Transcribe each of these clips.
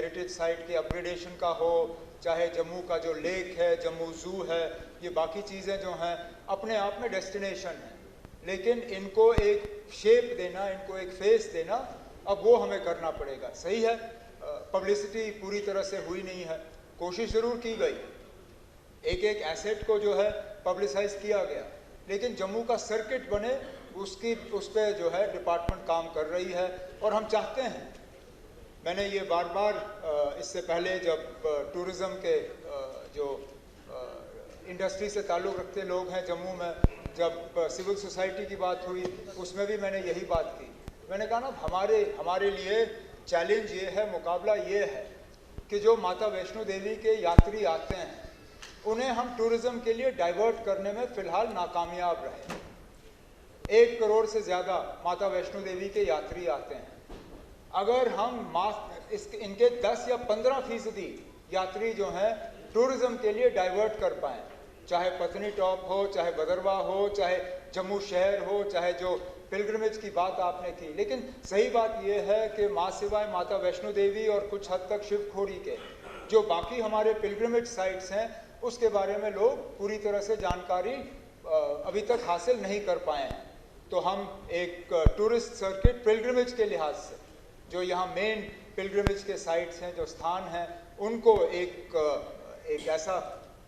Heritage site के upgradation का हो, चाहे जम्मू का जो लेक है, जम्मू ज़ू है, ये बाकी चीज़ें जो हैं अपने आप में डेस्टिनेशन हैं, लेकिन इनको एक शेप देना, इनको एक फेस देना, अब वो हमें करना पड़ेगा। सही है, पब्लिसिटी पूरी तरह से हुई नहीं है, कोशिश ज़रूर की गई, एक एक एसेट को जो है पब्लिसाइज किया गया, लेकिन जम्मू का सर्किट बने उस पर जो है डिपार्टमेंट काम कर रही है। और हम चाहते हैं, मैंने ये बार बार इससे पहले जब टूरिज़्म के जो इंडस्ट्री से ताल्लुक़ रखते लोग हैं जम्मू में, जब सिविल सोसाइटी की बात हुई उसमें भी मैंने यही बात की। मैंने कहा ना, हमारे लिए चैलेंज ये है, मुकाबला ये है कि जो माता वैष्णो देवी के यात्री आते हैं उन्हें हम टूरिज़्म के लिए डाइवर्ट करने में फ़िलहाल नाकामयाब रहे। 1 करोड़ से ज़्यादा माता वैष्णो देवी के यात्री आते हैं। अगर हम इनके 10 या 15% यात्री जो हैं टूरिज़्म के लिए डाइवर्ट कर पाएँ, चाहे पत्नी टॉप हो, चाहे भदरवाह हो, चाहे जम्मू शहर हो, चाहे जो पिलग्रिमेज की बात आपने की, लेकिन सही बात यह है कि माँ सिवाय माता वैष्णो देवी और कुछ हद तक शिवखोड़ी के जो बाकी हमारे पिलग्रिमेज साइट्स हैं उसके बारे में लोग पूरी तरह से जानकारी अभी तक हासिल नहीं कर पाए हैं। तो हम एक टूरिस्ट सर्किट पिलग्रिमेज के लिहाज से जो यहाँ मेन पिलग्रिमेज के साइट्स हैं, जो स्थान हैं, उनको एक ऐसा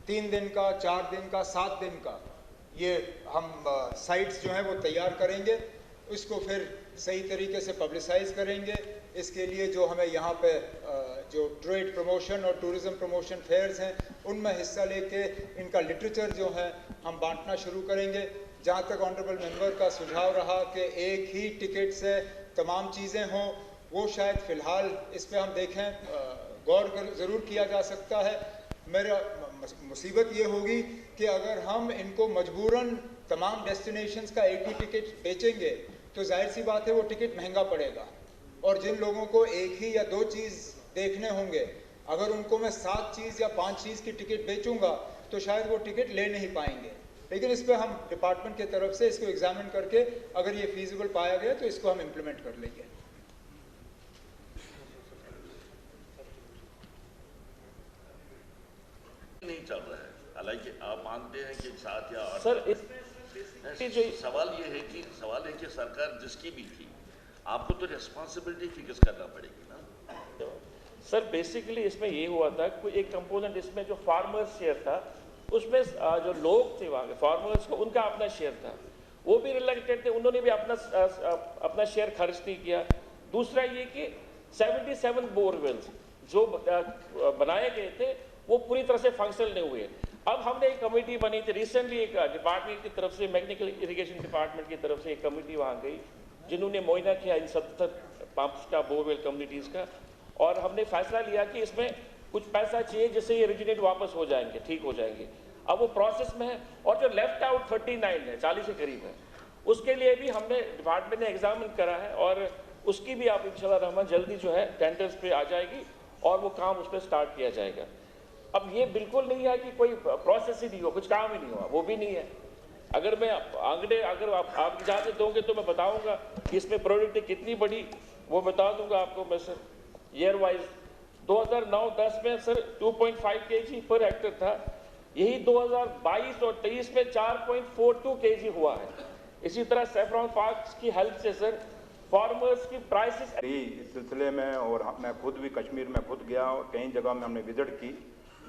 3 दिन का, 4 दिन का, 7 दिन का ये हम साइट्स जो हैं वो तैयार करेंगे, इसको फिर सही तरीके से पब्लिसाइज करेंगे। इसके लिए जो हमें यहाँ पे जो ट्रेड प्रमोशन और टूरिज़्म प्रमोशन फेयर्स हैं उनमें हिस्सा लेके इनका लिटरेचर जो है हम बांटना शुरू करेंगे। जहाँ तक ऑनरेबल मेंबर का सुझाव रहा कि एक ही टिकट से तमाम चीज़ें हों, वो शायद फ़िलहाल इस पर हम देखें, गौर ज़रूर किया जा सकता है। मेरा मुसीबत ये होगी कि अगर हम इनको मजबूरन तमाम डेस्टिनेशंस का एक ही टिकट बेचेंगे तो जाहिर सी बात है वो टिकट महंगा पड़ेगा, और जिन लोगों को एक ही या 2 चीज़ देखने होंगे, अगर उनको मैं 7 चीज़ या 5 चीज़ की टिकट बेचूंगा तो शायद वो टिकट ले नहीं पाएंगे। लेकिन इस पर हम डिपार्टमेंट की तरफ से इसको एग्जामिन करके अगर ये फीजिबल पाया गया तो इसको हम इम्प्लीमेंट कर लेंगे। नहीं चल रहा है, हालांकि आप मानते हैं कि 7 या 8 सर सवाल है कि सरकार जिसकी भी थी आपको तो रिस्पॉन्सिबिलिटी फिक्स करना पड़ेगी ना। सर बेसिकली इसमें ये हुआ था, कोई एक कंपोनेंट इसमें जो फार्मर्स शेयर था उसमें जो लोग थे वहाँ के फार्मर्स को उनका अपना शेयर था, वो भी रिलेक्टेड थे, उन्होंने भी अपना शेयर खर्च नहीं किया। दूसरा ये कि 77 बोरवेल्स जो बनाए गए थे वो पूरी तरह से फंक्शनल नहीं हुए। अब हमने एक कमेटी बनी थी रिसेंटली, एक डिपार्टमेंट की तरफ से, मैकेनिकल इरिगेशन डिपार्टमेंट की तरफ से एक कमेटी वहाँ गई जिन्होंने मुआयना किया इन 77 पंप्स का, बोरवेल कम्युनिटीज़ का, और हमने फैसला लिया कि इसमें कुछ पैसा चाहिए जिससे ये ओरिजिनेट वापस हो जाएंगे, ठीक हो जाएंगे। अब वो प्रोसेस में है, और जो लेफ्ट आउट 39 है, 40 के करीब है, उसके लिए भी हमने डिपार्टमेंट ने एग्जामिन करा है, और उसकी भी आप इंशाल्लाह रहमान जल्दी जो है टेंडर्स पे आ जाएगी और वो काम उस पर स्टार्ट किया जाएगा। अब ये बिल्कुल नहीं है कि कोई प्रोसेस ही नहीं हो, कुछ काम ही नहीं हुआ, वो भी नहीं है। अगर मैं अगर आप इजाज़त दोगे तो मैं बताऊंगा कि इसमें प्रोडक्ट कितनी बड़ी, वो बता दूंगा आपको मैं सर। ईयर वाइज 2009-10 में सर 2.5 kg पर हेक्टर था, यही 2022 और 23 में 4.42 kg हुआ है। इसी तरह सेफ्रॉन पार्क्स की हेल्प से सर फार्मर्स की प्राइसेस इस सिलसिले में, और मैं खुद भी कश्मीर में खुद गया और कई जगह में हमने विजिट की।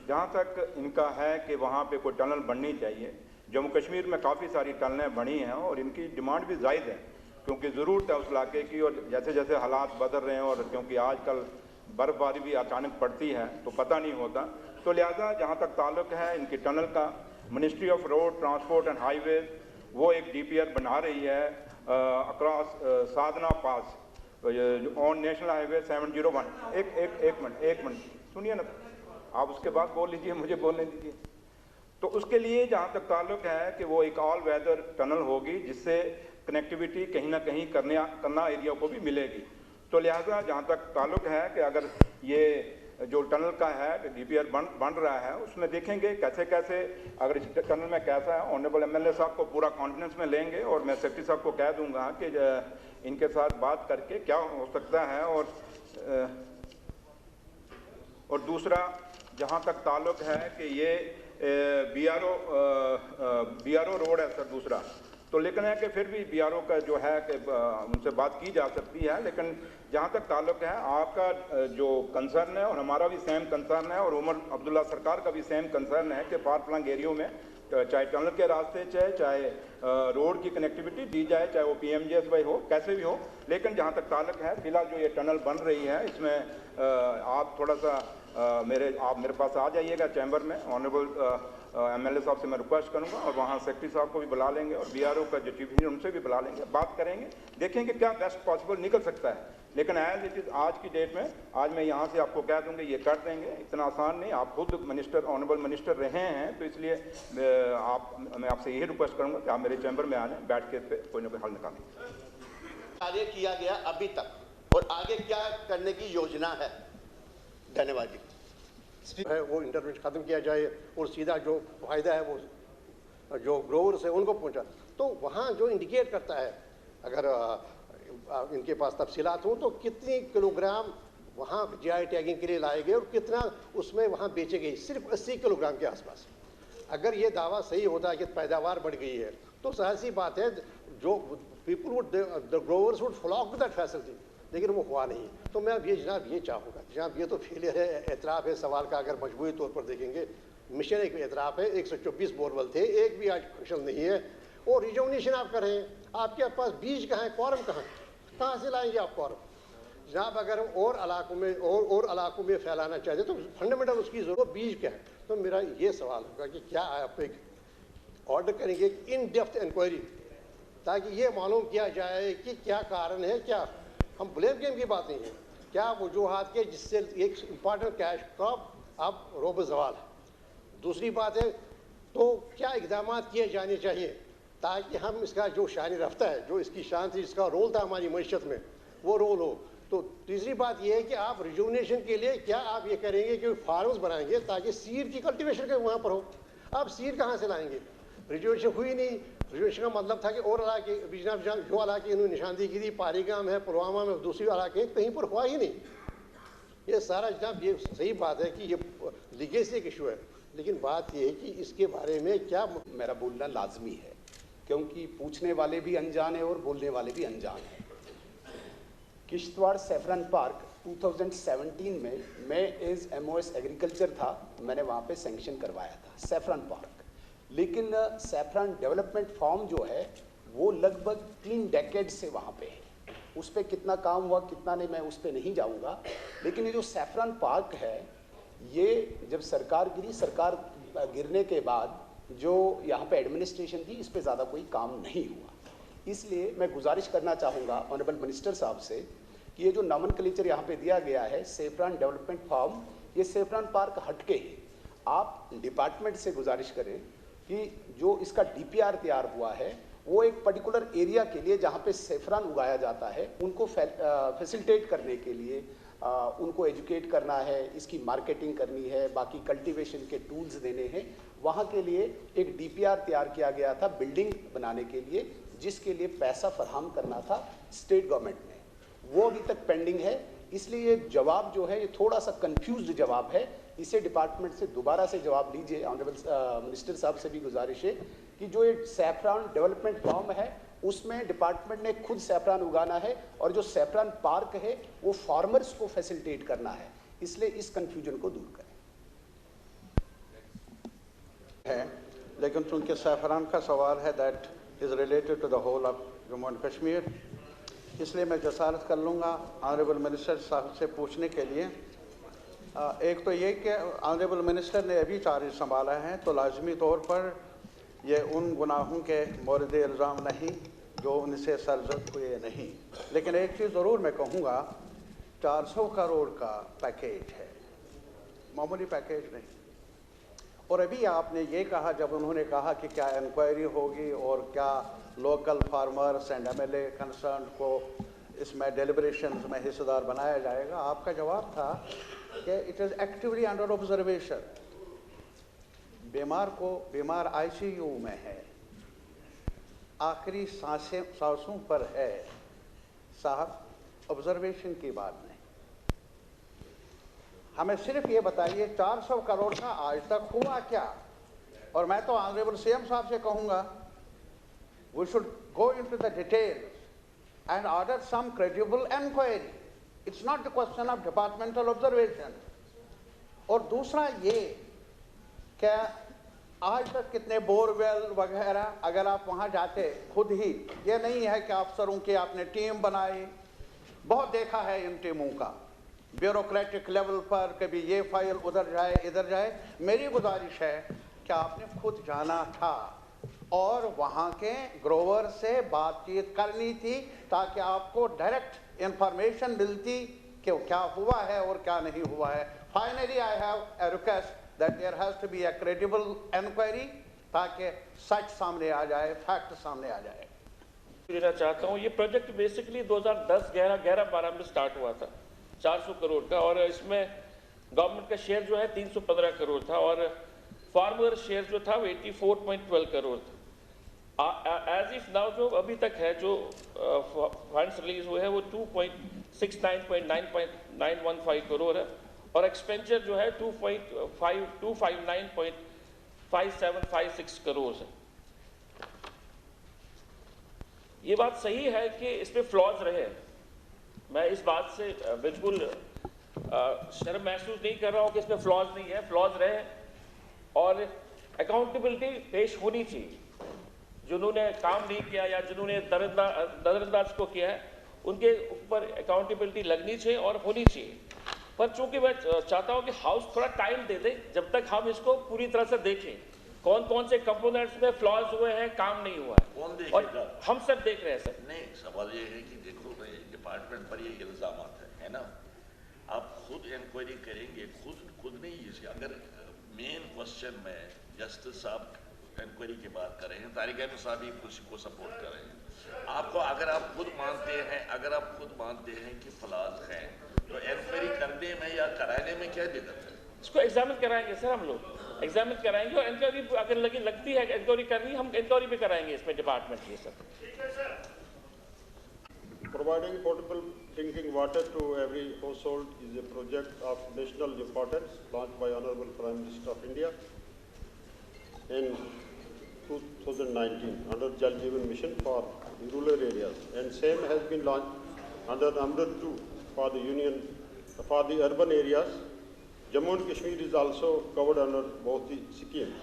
जहाँ तक इनका है कि वहाँ पे कोई टनल बननी चाहिए, जम्मू कश्मीर में काफ़ी सारी टनलें बनी हैं और इनकी डिमांड भी जायज़ है क्योंकि ज़रूरत है उस इलाके की, और जैसे जैसे हालात बदल रहे हैं और क्योंकि आजकल बर्फ़बारी भी अचानक पड़ती है तो पता नहीं होता, तो लिहाजा जहाँ तक ताल्लुक़ है इनकी टनल का, ministry of road transport and highways वो एक DPR बना रही है across Sadhana pass on national highway 701। एक मिनट सुनिए ना, आप उसके बाद बोल लीजिए, मुझे बोलने दीजिए। तो उसके लिए जहाँ तक ताल्लुक़ है कि वो एक ऑल वेदर टनल होगी जिससे कनेक्टिविटी कहीं ना कहीं करना एरिया को भी मिलेगी। तो लिहाजा जहाँ तक ताल्लुक़ है कि अगर ये जो टनल का है DPR बन रहा है उसमें देखेंगे कैसे कैसे, अगर इस टनल में कैसा है, ऑनरेबल MLA साहब को पूरा कॉन्फिडेंस में लेंगे और मैं सेक्रेटरी साहब को कह दूंगा कि इनके साथ बात करके क्या हो सकता है। और और दूसरा जहाँ तक ताल्लुक़ है कि ये BRO रोड है सर दूसरा, तो लेकिन है कि फिर भी BRO का जो है कि उनसे बात की जा सकती है, लेकिन जहाँ तक ताल्लुक़ है आपका जो कंसर्न है और हमारा भी सेम कंसर्न है और उमर अब्दुल्ला सरकार का भी सेम कंसर्न है कि फार फ्लंग एरियो में चाहे टनल के रास्ते चाहे रोड की कनेक्टिविटी दी जाए, चाहे वो PMGSY हो, कैसे भी हो, लेकिन जहाँ तक ताल्लुक़ है फिलहाल जो ये टनल बन रही है इसमें आप थोड़ा सा आप मेरे पास आ जाइएगा चैम्बर में, ऑनरेबल MLA साहब से मैं रिक्वेस्ट करूंगा और वहाँ सेक्रेटरी साहब को भी बुला लेंगे और BRO का जो चीफ इंजीनियर उनसे भी बुला लेंगे, बात करेंगे, देखेंगे क्या बेस्ट पॉसिबल निकल सकता है। लेकिन एज इट इज़ आज की डेट में आज मैं यहाँ से आपको कह दूँगा ये कर देंगे, इतना आसान नहीं, आप खुद मिनिस्टर ऑनरेबल मिनिस्टर रहे हैं, तो इसलिए मैं आपसे यही रिक्वेस्ट करूँगा कि आप मेरे चैम्बर में आ जाएँ, बैठ के इस पर कोई ना कोई हल निकालें। कार्य किया गया अभी तक और आगे क्या करने की योजना है? धन्यवाद जी। है वो इंटरवेंशन ख़त्म किया जाए और सीधा जो फ़ायदा है वो जो ग्रोवर्स है उनको पहुंचा, तो वहाँ जो इंडिकेट करता है अगर इनके पास तफसीलात हो तो कितनी किलोग्राम वहाँ GI टैगिंग के लिए लाए गए और कितना उसमें वहाँ बेचे गए, सिर्फ 80 किलोग्राम के आसपास। अगर ये दावा सही होता है कि पैदावार बढ़ गई है तो जाहिर सी बात है जो people would the growers would flock to that facility, लेकिन वो हुआ नहीं। तो मैं ये जनाब ये चाहूँगा, जनाब ये तो फेलियर है, एतराफ़ है सवाल का, अगर मजबूरी तौर पर देखेंगे मिशन एक एतराफ़ है, 124 बोरवेल थे, एक भी आज फंक्शन नहीं है, और रिजर्वेशन आप करें, आपके पास बीज कहाँ है, कॉरम कहाँ से लाएंगे आप कॉरम? जनाब अगर और इलाकों में फैलाना चाहते तो फंडामेंटल उसकी ज़रूरत बीज क्या है। तो मेरा ये सवाल होगा कि क्या आप एक ऑर्डर करेंगे इन डेप्थ इंक्वायरी, ताकि ये मालूम किया जाए कि क्या कारण है, क्या हम ब्लेम गेम की बात नहीं है, क्या वजूहात के जिससे एक इम्पॉर्टेंट कैश क्रॉप अब रोब ज़वाल है। दूसरी बात है तो क्या इक़दाम किए जाने चाहिए ताकि हम इसका जो शान रफ्ता है, जो इसकी शान थी, इसका रोल था हमारी मईशत में, वो रोल हो। तो तीसरी बात यह है कि आप रिजुवनेशन के लिए क्या आप ये करेंगे कि फार्म्स बनाएंगे ताकि सीड की कल्टीवेशन के वहाँ पर हो। आप सीड कहाँ से लाएंगे? रिजुवनेशन हुई नहीं। रिजुवनेशन का मतलब था कि और इलाके जो इलाके इन्होंने निशानदेही की थी, पारीगाम है, पुलवामा में, दूसरी इलाके कहीं पर हुआ ही नहीं। ये सारा जनाब ये सही बात है कि ये लीगेसी एक इशू है, लेकिन बात यह है कि इसके बारे में क्या मेरा बोलना लाजमी है, क्योंकि पूछने वाले भी अनजान है और बोलने वाले भी अनजान है। किश्तवाड़ सैफरन पार्क 2017 में मैं एज MOS एग्रीकल्चर था, मैंने वहाँ पे सैंक्शन करवाया था सैफरन पार्क। लेकिन सैफरन डेवलपमेंट फॉर्म जो है वो लगभग 3 डेकेड से वहाँ पे है। उस पर कितना काम हुआ कितना नहीं मैं उस पर नहीं जाऊँगा, लेकिन ये जो सैफरन पार्क है ये जब सरकार गिरी, सरकार गिरने के बाद जो यहाँ पे एडमिनिस्ट्रेशन थी इस पे ज़्यादा कोई काम नहीं हुआ। इसलिए मैं गुजारिश करना चाहूँगा ऑनरेबल मिनिस्टर साहब से कि ये जो नॉमेनक्लेचर यहाँ पे दिया गया है सैफरन डेवलपमेंट फॉर्म, ये सैफरन पार्क हटके है। आप डिपार्टमेंट से गुजारिश करें कि जो इसका DPR तैयार हुआ है वो एक पर्टिकुलर एरिया के लिए जहाँ पे सैफरन उगाया जाता है उनको फैसिलिटेट करने के लिए उनको एजुकेट करना है, इसकी मार्केटिंग करनी है, बाकी कल्टीवेशन के टूल्स देने हैं, वहाँ के लिए एक DPR तैयार किया गया था बिल्डिंग बनाने के लिए, जिसके लिए पैसा फराहम करना था स्टेट गवर्नमेंट ने, वो अभी तक पेंडिंग है। इसलिए ये जवाब जो है ये थोड़ा सा कंफ्यूज्ड जवाब है, इसे डिपार्टमेंट से दोबारा से जवाब लीजिए। ऑनरेबल मिनिस्टर साहब से भी गुजारिश है कि जो ये सैफरन डेवलपमेंट फॉर्म है उसमें डिपार्टमेंट ने खुद सैफरन उगाना है और जो सैफरन पार्क है वो फार्मर्स को फैसिलिटेट करना है, इसलिए इस कंफ्यूजन को दूर करें। है, लेकिन चूंकि सैफरान का सवाल है that is related to the whole of Jammu and Kashmir, इसलिए मैं जसारत कर लूँगा ऑनरेबल मिनिस्टर साहब से पूछने के लिए। एक तो ये कि ऑनरेबल मिनिस्टर ने अभी चार्ज संभाला है तो लाजमी तौर पर ये उन गुनाहों के मोरद इल्ज़ाम नहीं जो उनसे सरजद हुए नहीं, लेकिन एक चीज़ ज़रूर मैं कहूँगा, 400 करोड़ का पैकेज है, मामूली पैकेज नहीं। और अभी आपने ये कहा जब उन्होंने कहा कि क्या इंक्वायरी होगी और क्या local farmers and MLA concern को इसमें डेलिब्रेशंस में हिस्सेदार बनाया जाएगा, आपका जवाब था कि it is actively under observation. बीमार ICU में है, आखिरी सांसों पर है, साहब ऑब्जर्वेशन की बात नहीं। हमें सिर्फ ये बताइए 400 करोड़ का आज तक हुआ क्या? और मैं तो ऑनरेबल सीएम साहब से कहूँगा, we should go into the details and order some credible inquiry. It's not the question of departmental observation. और दूसरा ये, क्या आज तक कितने बोरवेल वगैरह, अगर आप वहाँ जाते खुद ही, ये नहीं है कि अफसरों की आपने टीम बनाई, बहुत देखा है इन टीमों का, ब्यूरोक्रेटिक लेवल पर कभी ये फाइल उधर जाए इधर जाए। मेरी गुजारिश है कि आपने खुद जाना था और वहाँ के ग्रोवर से बातचीत करनी थी, ताकि आपको डायरेक्ट इंफॉर्मेशन मिलती कि क्या हुआ है और क्या नहीं हुआ है। Finally I have a request that there has to be a credible inquiry, ताकि सच सामने आ जाए, फैक्ट सामने आ जाए। लेना चाहता हूँ, ये प्रोजेक्ट बेसिकली 2010, 11-12 में स्टार्ट हुआ था 400 करोड़ का, और इसमें गवर्नमेंट का शेयर जो है 315 करोड़ था और फार्मर शेयर जो था वो 84.12 करोड़ था। एज इफ नाउ जो अभी तक है जो फंड्स रिलीज हुए हैं वो 269.915 करोड़ है और एक्सपेंचर जो है 259.5756 करोड़ है। ये बात सही है कि इसमें फ्लॉज रहे, मैं इस बात से बिल्कुल शर्म महसूस नहीं कर रहा हूँ कि इसमें फ्लॉज नहीं है, फ्लॉज रहे और अकाउंटेबिलिटी पेश होनी चाहिए। जिन्होंने काम नहीं किया या जिन्होंने नजरअंदाज को किया है उनके ऊपर अकाउंटेबिलिटी लगनी चाहिए और होनी चाहिए। पर चूंकि मैं चाहता हूं कि हाउस थोड़ा टाइम दे दे जब तक हम इसको पूरी तरह से देखें, कौन कौन से कंपोनेंट्स में फ्लॉज हुए हैं, काम नहीं हुआ है, और हम सब देख रहे हैं सर। नहीं, सवाल ये है कि देखो डिपार्टमेंट पर ये इल्जाम है ना, आप खुद इंक्वायरी करेंगे, खुद नहीं। अगर मेन क्वेश्चन में जस्टिस साहब इंक्वायरी की बात कर रहे हैं, तारिक अहमद साहब भी उसी को सपोर्ट कर रहे हैं। आपको अगर आप खुद मानते हैं कि फ्लॉज हैं, तो इंक्वायरी करने में या कराने में क्या दिक्कत है? इसको एग्जामिन कराएंगे सर, हम लोग एग्जामिन कराएंगे और इंक्वायरी अगर लगती है इंक्वायरी करनी, हम इंक्वायरी भी कराएंगे इसमें डिपार्टमेंट की sir. Providing potable drinking water to every household is a project of national importance launched by Honorable Prime Minister of India in 2019 under Jal Jeevan Mission for rural areas, and same has been launched under Amrit 2 for the urban areas. Jammu and Kashmir is also covered under both the schemes.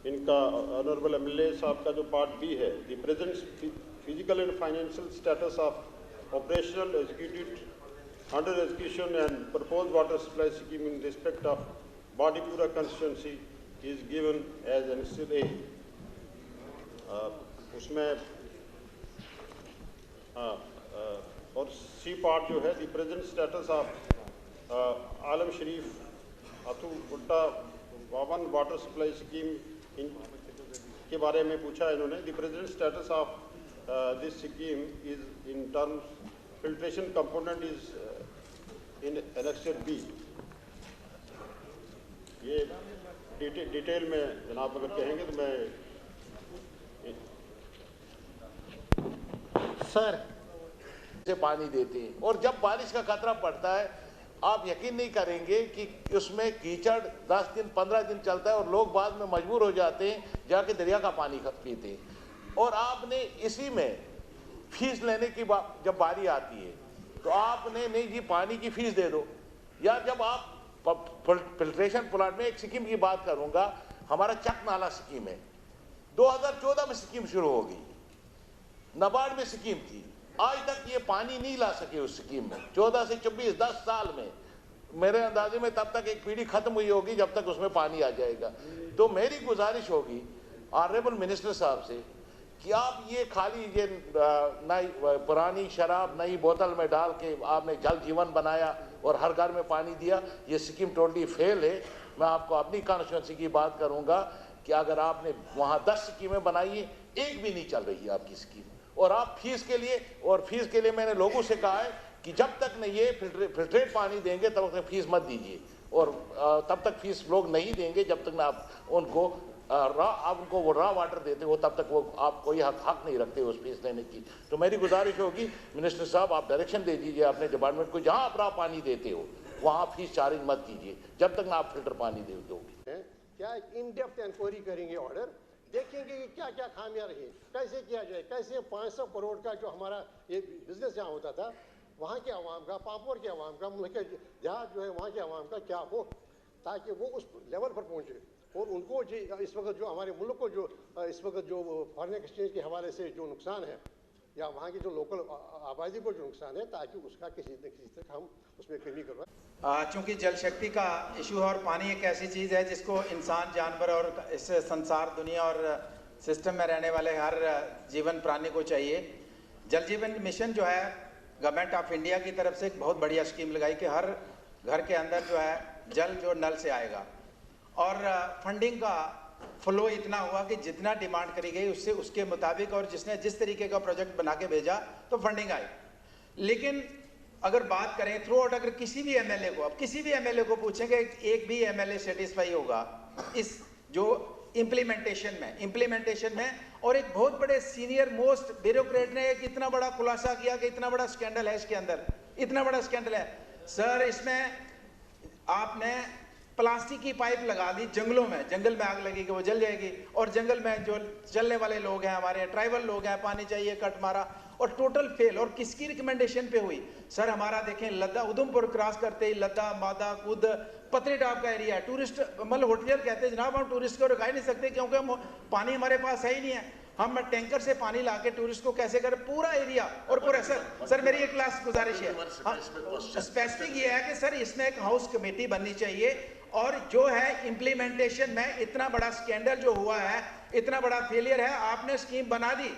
इनका honourable MLA साहब का जो part B है, the present physical and financial status of operational executive under execution and propose water supply scheme in respect of Badipura constituency is given as annexure A. उसमें और C part जो है, the present status of Alam Sharif Athu Gutta Wawan water supply scheme के बारे में पूछा है इन्होंने। The present status of this scheme is in terms filtration component is in annexure B. ये डिटेल में जनाब अगर कहेंगे तो मैं सर से पानी देते हैं, और जब बारिश का खतरा पड़ता है आप यकीन नहीं करेंगे कि उसमें कीचड़ 10 दिन 15 दिन चलता है और लोग बाद में मजबूर हो जाते हैं जाके दरिया का पानी पीते हैं। और आपने इसी में फीस लेने की जब बारी आती है तो आपने नहीं जी पानी की फीस दे दो। या जब आप फिल्ट्रेशन प्लांट में एक स्कीम की बात करूंगा, हमारा चक नाला स्कीम है, 2014 में स्कीम शुरू हो गई, नाबार्ड में स्कीम थी, आज तक ये पानी नहीं ला सके उस स्कीम में। 14 से 24 10 साल में मेरे अंदाजे में तब तक एक पीढ़ी खत्म हुई होगी जब तक उसमें पानी आ जाएगा। तो मेरी गुजारिश होगी ऑनरेबल मिनिस्टर साहब से कि आप ये खाली ये नई पुरानी शराब नई बोतल में डाल के आपने जल जीवन बनाया और हर घर में पानी दिया, ये स्कीम टोटली फेल है। मैं आपको अपनी कॉन्स्टिट्यूंसी की बात करूंगा कि अगर आपने वहाँ 10 स्कीमें बनाई है, एक भी नहीं चल रही है आपकी स्कीम। और आप फीस के लिए मैंने लोगों से कहा है कि जब तक न ये फिल्ट्रेट पानी देंगे तब तक फीस मत दीजिए, और तब तक फीस लोग नहीं देंगे जब तक ना आप उनको आप उनको वो रॉ वाटर देते हो तब तक वो आप कोई हक नहीं रखते उस फीस लेने की। तो मेरी गुजारिश होगी मिनिस्टर साहब, आप डायरेक्शन दे दीजिए अपने डिपार्टमेंट को, जहां आप रॉ पानी देते हो वहां फीस चार्ज मत कीजिए जब तक ना आप फिल्टर पानी दे दोगे। क्या एक इन डेप्थ इंक्वायरी करेंगे, ऑर्डर देखेंगे कि क्या क्या खामियां रही, कैसे किया जाए, कैसे 500 करोड़ का जो हमारा ये बिजनेस जहाँ होता था वहाँ के अवाम का, पापोर के अवाम का, मुल्क के जहाँ जो है वहाँ के अवाम का क्या हो, ताकि वो उस लेवल पर पहुँचे। और उनको जो इस वक्त जो हमारे मुल्क को जो इस वक्त जो फॉरेन एक्सचेंज के हवाले से जो नुकसान है या वहाँ की जो लोकल आबादी को जो नुकसान है, ताकि उसका किसी न किसी तक हम उसमें कमी करवाएं। चूँकि जल शक्ति का इशू है और पानी एक ऐसी चीज़ है जिसको इंसान, जानवर और इस संसार, दुनिया और सिस्टम में रहने वाले हर जीवन प्राणी को चाहिए। जल जीवन मिशन जो है गवर्नमेंट ऑफ इंडिया की तरफ से एक बहुत बढ़िया स्कीम लगाई कि हर घर के अंदर जो है जल जो नल से आएगा, और फंडिंग का फ्लो इतना हुआ कि जितना डिमांड करी गई उससे उसके मुताबिक और जिसने जिस तरीके का प्रोजेक्ट बना के भेजा तो फंडिंग आई। लेकिन अगर बात करें थ्रू आउट, अगर किसी भी एमएलए को, अब किसी भी एमएलए को पूछेंगे, एक भी एमएलए सेटिस्फाई होगा इस जो इम्प्लीमेंटेशन में। और एक बहुत बड़े सीनियर मोस्ट ब्यूरोक्रेट ने एक इतना बड़ा खुलासा किया कि इतना बड़ा स्कैंडल है इसके अंदर, इतना बड़ा स्कैंडल है सर, इसमें आपने प्लास्टिक की पाइप लगा दी जंगलों में, जंगल में आग लगेगी वो जल जाएगी, और जंगल में जो चलने वाले लोग हैं, हमारे ट्राइबल लोग हैं, पानी चाहिए, कट मारा, और टोटल फेल। और किसकी रिकमेंडेशन पे हुई सर? हमारा देखें लद्दा, उधमपुर क्रॉस करते ही लद्दा, मादा, कुद, पत्नीटॉप का एरिया है, टूरिस्ट मतलब होटलियर कहते हैं जनाब हम टूरिस्ट को रुका ही नहीं सकते क्योंकि हम पानी हमारे पास है ही नहीं है। हम टैंकर से पानी लाके टूरिस्ट को कैसे करें? पूरा एरिया और पूरा सर मेरी एक लास्ट गुजारिश है, स्पेसिफिक ये है कि सर इसमें एक हाउस कमेटी बननी चाहिए, और जो है इम्प्लीमेंटेशन में इतना बड़ा स्कैंडल जो हुआ है, इतना बड़ा फेलियर है, आपने स्कीम बना दी,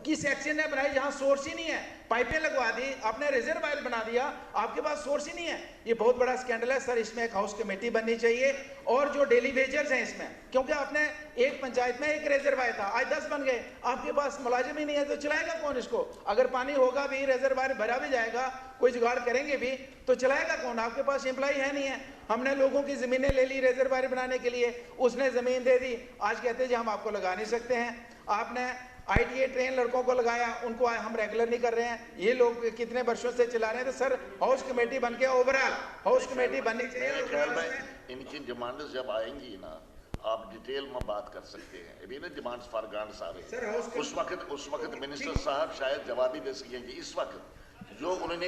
किस सेक्शन ने बनाई जहां सोर्स ही नहीं है, पाइपें लगवा दी, आपने रिजर्वायर बना दिया, आपके पास सोर्स ही नहीं है, ये बहुत बड़ा स्कैंडल है सर। इसमें एक हाउस कमेटी बननी चाहिए, और जो डेली वेजर्स हैं इसमें, क्योंकि आपने एक पंचायत में एक रिजर्वायर था, आज 10 बन गए, आपके पास मुलाजिम ही नहीं है तो चलाएगा कौन इसको? अगर पानी होगा भी, रिजर्वायर भरा भी जाएगा, कोई जुगाड़ करेंगे भी तो चलाएगा कौन? आपके पास एम्प्लॉय है नहीं है। हमने लोगों की जमीनें ले ली रिजर्वायर बनाने के लिए, उसने जमीन दे दी, आज कहते हैं जी हम आपको लगा नहीं सकते हैं। आपने ITA ट्रेन लड़कों को लगाया, उनको हम रेगुलर नहीं कर रहे हैं, ये लोग कितने वर्षों से चला रहे हैं। तो सर हाउस कमेटी बन के ओवरऑल हाउस कमेटी बननी चाहिए। इनकी डिमांड्स जब आएंगी ना आप डिटेल में बात कर सकते हैं। अभी ना डिमांड्स फॉर ग्रांट्स आ रही है, उस वक्त मिनिस्टर साहब शायद जवाब भी दे सकेंगे। इस वक्त जो उन्होंने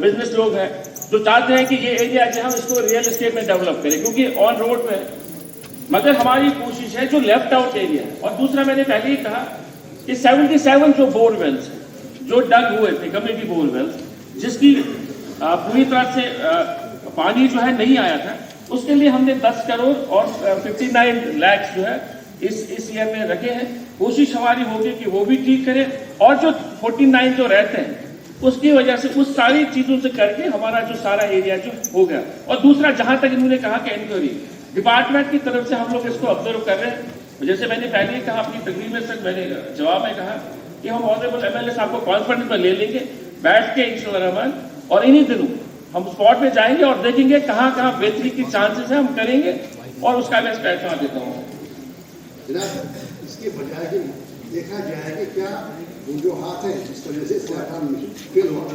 बिजनेस लोग हैं जो चाहते हैं कि ये एरिया जो हम इसको रियल एस्टेट में डेवलप करें क्योंकि ऑन रोड में, मगर हमारी कोशिश है जो लेफ्ट आउट एरिया है। और दूसरा मैंने पहले ही कहा कि 77 जो बोरवेल्स जो डग हुए थे, कम्युनिटी बोरवेल्स, जिसकी पूरी तरह से पानी जो है नहीं आया था, उसके लिए हमने 10 करोड़ और 59 लाख जो है इस ईयर में रखे हैं। कोशिश हमारी होगी कि वो भी ठीक करें, और जो 49 जो रहते हैं उसकी वजह से उस सारी चीजों से करके हमारा जो सारा एरिया जो हो गया। और दूसरा, जहां तक इन्होंने कहा कि इंक्वायरी डिपार्टमेंट की तरफ से हम लोग इसको ऑब्जर्व कर रहे हैं। जैसे मैंने पहले ही कहा अपनी तकरीर में सर, मैंने जवाब में कहा कि हम ऑनरेबल MLA साहब को कॉन्फ्रेंस में ले लेंगे, बैठ के इंशाअल्लाह, और इन्हीं दिनों हम स्पॉट में जाएंगे और देखेंगे कहाँ कहाँ बेहतरी की चांसेस है, हम करेंगे और उसका मैं स्पेशल देता हूँ। इसके बजाय ही देखा जाए कि क्या वजूहात है जिस तरह से सैफरान मिशन फेल हुआ।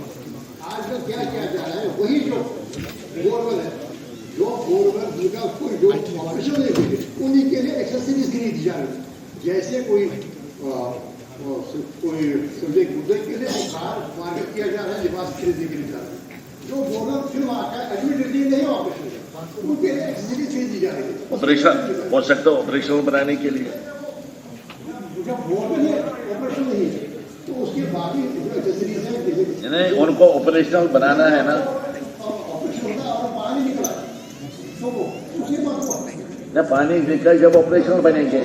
आजकल क्या किया जा रहा है, वही जो बोरवेल है, जो बोरवेल जिनका कोई जो ऑपरेशन नहीं हुई, उन्हीं के लिए एक्सेसरीज गिनी दी जा रही है। जैसे कोई समझे मुद्दे के लिए कार मार्केट किया जा रहा है, लिबास खरीदने के लिए जा रहा है। जो बोरवेल फिर आका एडमिटेडली नहीं ऑपरेशन है, उनके लिए एक्सेसरीज खरीदी जा रही है। ऑपरेशन हो सकता है, ऑपरेशन बनाने के लिए जब बोरवेल ऑपरेशन नहीं है तो उसके बाद ही एक्सेसरीज है, नहीं उनको ऑपरेशनल बनाना है ना, ना पानी निकल जब ऑपरेशनल बनेंगे।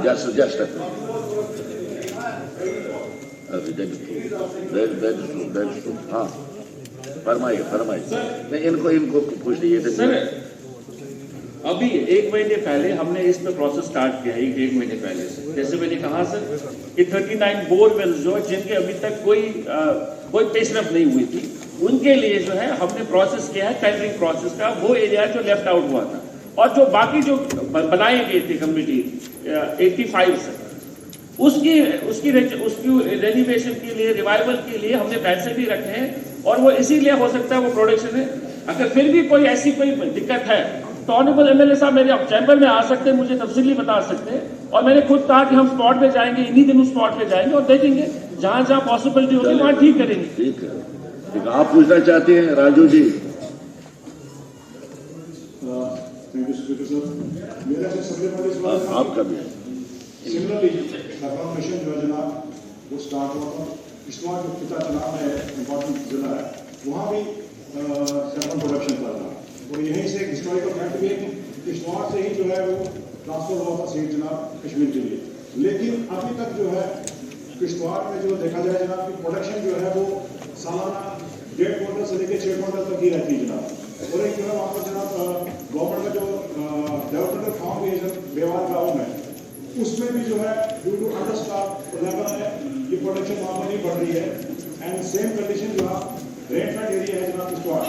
Just हाँ फरमाइए नहीं, इनको पूछ लीजिए। अभी 1 महीने पहले हमने इस पर प्रोसेस स्टार्ट किया है, एक महीने पहले से। जैसे मैंने कहा सर कि 39 बोरवेल्स जो जिनके अभी तक कोई पेशरफ नहीं हुई थी, उनके लिए जो है हमने प्रोसेस किया है टेंडरिंग प्रोसेस का, वो एरिया जो लेफ्ट आउट हुआ था। और जो बाकी जो बनाए गए थे कम्युनिटी 85 से, उसकी रेनिवेशन के लिए, रिवाइवल के लिए हमने पैसे भी रखे हैं, और वो इसीलिए हो सकता है वो प्रोडक्शन है। अगर फिर भी कोई ऐसी कोई दिक्कत है तो ऑनरेबल एमएलए साहब मेरे चैम्बर में आ सकते हैं, मुझे तफसीली बता सकते हैं। और मैंने खुद कहा कि हम स्पॉट पे जाएंगे, इन्हीं दिनों स्पॉट पे जाएंगे और देखेंगे जहां जहां पॉसिबिलिटी होगी वहां ठीक करेंगे। ठीक है, आप पूछना चाहते हैं राजू जी? आपका भी सिमिलरली सैफरन मिशन जो है जनाब वो स्टार्ट हुआ था। किश्तवाड़ जो पिता चनाब है इम्पोर्टेंट जिला है, वहाँ भी सैफरन प्रोडक्शन चल रहा है। और यहीं से हिस्टोरिकल फैक्ट भी है कि किश्तवाड़ से ही जो है वो ट्रांसफर हुआ था सीट जनाब कश्मीर के लिए। लेकिन अभी तक जो है किश्तवाड़ में जो देखा जाए जनाब की प्रोडक्शन जो है वो सालाना 1.5 क्विंटल से लेकर 6 क्विंटल तक ही रहती है जनाब। और एक जो है वहाँ पर जनाब गवर्नमेंट का जो डेवलपमेंट फार्म भी है बेवार गाँव में, उसमें भी जो है due to under staff level है ये प्रोडक्शन वहाँ पर नहीं बढ़ रही है। एंड सेम कंडीशन जो है रेनफेड एरिया है जनाब किश्तवाड़,